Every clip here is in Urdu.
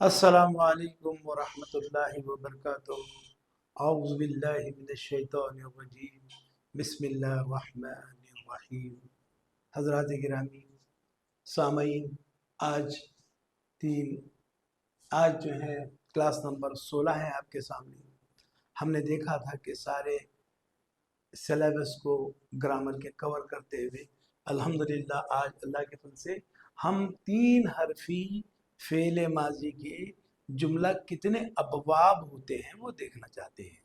السلام علیکم ورحمۃ اللہ وبرکاتہ۔ اعوذ باللہ من الشیطان الرجیم، بسم اللہ الرحمن الرحیم۔ حضرات گرامی سامعین، آج جو ہے کلاس نمبر 16 ہے آپ کے سامنے۔ ہم نے دیکھا تھا کہ سارے سلیبس کو گرامر کے کور کرتے ہوئے الحمدللہ آج اللہ کے فضل سے ہم 3 حرفی فعل ماضی کے جملہ کتنے ابواب ہوتے ہیں وہ دیکھنا چاہتے ہیں۔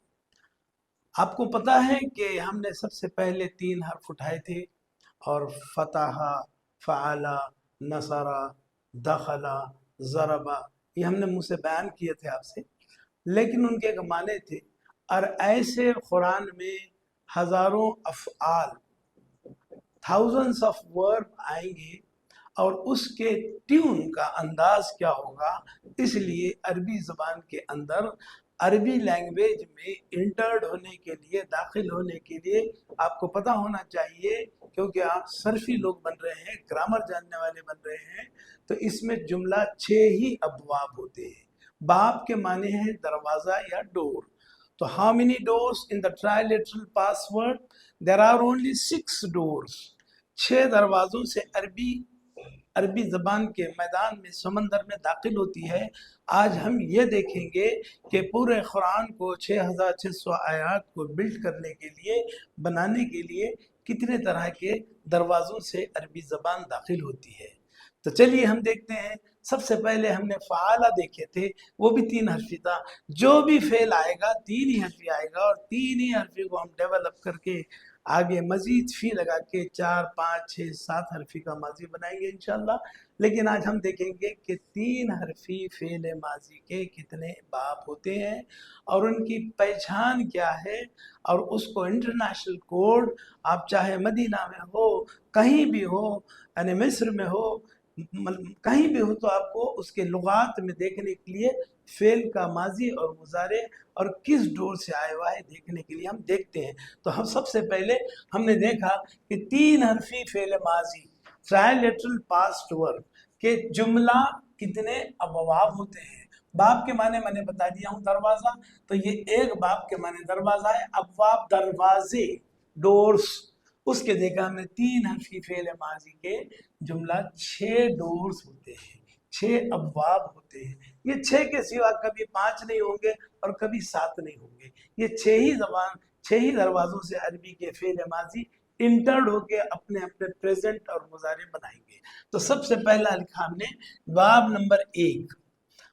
آپ کو پتا ہے کہ ہم نے سب سے پہلے 3 حرف اٹھائے تھے اور فتح، فعل، نصر، دخل، ضرب، یہ ہم نے منہ سے بیان کیے تھے آپ سے، لیکن ان کے ایک معنی تھے۔ اور ایسے قرآن میں ہزاروں افعال، thousands of verb آئیں گے اور اس کے ٹیون کا انداز کیا ہوگا، اس لیے عربی زبان کے اندر عربی لینگویج میں انٹرڈ ہونے کے لیے، داخل ہونے کے لیے آپ کو پتہ ہونا چاہیے، کیونکہ آپ صرفی لوگ بن رہے ہیں، گرامر جاننے والے بن رہے ہیں، تو اس میں جملہ 6 ہی ابواب ہوتے ہیں۔ باب کے معنی ہے دروازہ یا ڈور۔ تو how many doors in the triliteral password? There are only 6 doors۔ 6 دروازوں سے عربی زبان کے میدان میں، سمندر میں داخل ہوتی ہے۔ آج ہم یہ دیکھیں گے کہ پورے قرآن کو 6600 آیات کو بلڈ کرنے کے لیے، بنانے کے لیے کتنے طرح کے دروازوں سے عربی زبان داخل ہوتی ہے۔ تو چلیے ہم دیکھتے ہیں۔ سب سے پہلے ہم نے فعالہ دیکھے تھے، وہ بھی 3 حرفی تھا۔ جو بھی فعل آئے گا 3 ہی حرفی آئے گا، اور 3 ہی حرفی کو ہم ڈیولپ کر کے آگے مزید فی لگا کے 4، 5، 6، 7 حرفی کا ماضی بنائیں گے انشاءاللہ۔ لیکن آج ہم دیکھیں گے کہ 3 حرفی فعل ماضی کے کتنے باب ہوتے ہیں اور ان کی پہچان کیا ہے، اور اس کو انٹرنیشنل کوڈ، آپ چاہے مدینہ میں ہو، کہیں بھی ہو، یعنی مصر میں ہو، کہیں بھی ہو، تو آپ کو اس کے لغات میں دیکھنے کے لیے فعل کا ماضی اور مضارع اور کس ڈور سے آئے ہوا ہے دیکھنے کے لیے ہم دیکھتے ہیں۔ تو ہم سب سے پہلے ہم نے دیکھا کہ 3 حرفی فعل ماضی ٹرائلیٹرل پاسٹ ورب کے جملہ کتنے ابواب ہوتے ہیں۔ باب کے معنی میں نے بتا دیا ہوں، دروازہ، تو یہ ایک باب کے معنی دروازہ ہے۔ ابواب دروازے، ڈورز، اس کے دیکھا ہم نے 3 حرفی فعل ماضی کے جملہ 6 ڈورز ہوتے ہیں، 6 ابواب ہوتے ہیں۔ یہ 6 کے سوا کبھی 5 نہیں ہوں گے اور کبھی 7 نہیں ہوں گے۔ یہ 6 ہی دروازوں سے عربی کے فعل ماضی انٹرڈ ہو کے اپنے پریزنٹ اور مضارع بنائیں گے۔ تو سب سے پہلا لکھا ہم نے باب نمبر 1۔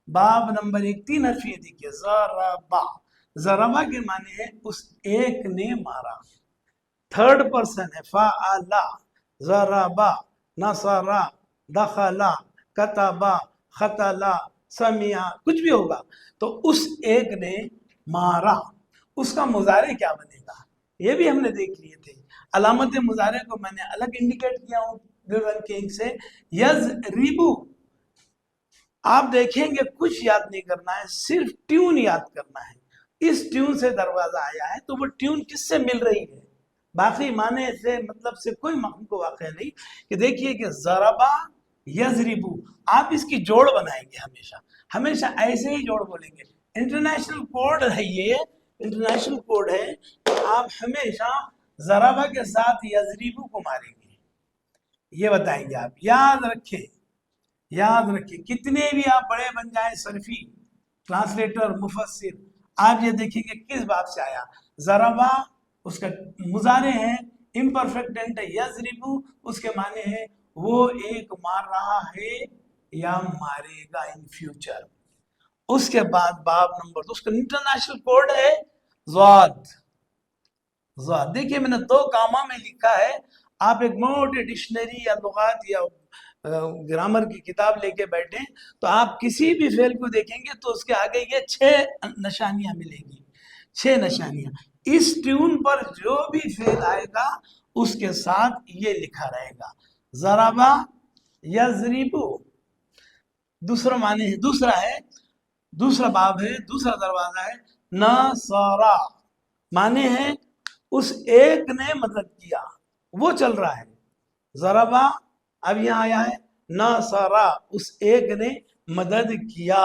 باب نمبر 1 3 حرفی دیکھیے، ضربا۔ ضربا کے معنی ہے اس ایک نے مارا، تھرڈ پرسن ہے، فعلا، ضربا، نصرا، دخلا، کتبا، خطلا، سمیا، کچھ بھی ہوگا۔ تو اس ایک نے مارا، اس کا مضارع کیا بنے گا یہ بھی ہم نے دیکھ لیے تھے۔ علامت مضارع کو میں نے الگ انڈیکیٹ کیا ہوں بلیو اینڈ کنگ سے، یضربو۔ آپ دیکھیں گے کچھ یاد نہیں کرنا ہے، صرف ٹیون یاد کرنا ہے۔ اس ٹیون سے دروازہ آیا ہے تو وہ ٹیون کس سے مل رہی ہے، باقی معنی سے مطلب سے کوئی مفہوم کو واقع نہیں۔ کہ دیکھیے کہ ضربا یضربو، آپ اس کی جوڑ بنائیں گے، ہمیشہ ایسے ہی جوڑ بولیں گے۔ انٹرنیشنل کوڈ ہے، یہ انٹرنیشنل کوڈ ہے، آپ ہمیشہ ضربا کے ساتھ یضربو کو ماریں گے، یہ بتائیں گے آپ۔ یاد رکھیں کتنے بھی آپ بڑے بن جائیں، صرفی، ٹرانسلیٹر، مفسر، آپ یہ دیکھیں گے کس باب سے آیا۔ ضربا اس کا مضارع ہے، امپرفیکٹ ٹینس ہے، یضربو اس کے معنی ہے وہ ایک مار رہا ہے یا مارے گا ان فیوچر۔ اس کے بعد باب نمبر 2، اس کا انٹرنیشنل کوڈ ہے ضاد۔ دیکھیے میں نے 2 کامہ میں لکھا ہے، آپ ایک موٹی ڈکشنری یا لغات یا گرامر کی کتاب لے کے بیٹھیں تو آپ کسی بھی فعل کو دیکھیں گے تو اس کے آگے یہ 6 نشانیاں ملیں گی، 6 نشانیاں۔ اس ٹیون پر جو بھی فعل آئے گا اس کے ساتھ یہ لکھا رہے گا، ضربا یضربو۔ دوسرا معنی ہے، دوسرا باب ہے، دوسرا دروازہ ہے نصرا، معنی ہے اس ایک نے مدد کیا، وہ چل رہا ہے۔ ضربا اب یہاں آیا ہے نصرا، اس ایک نے مدد کیا۔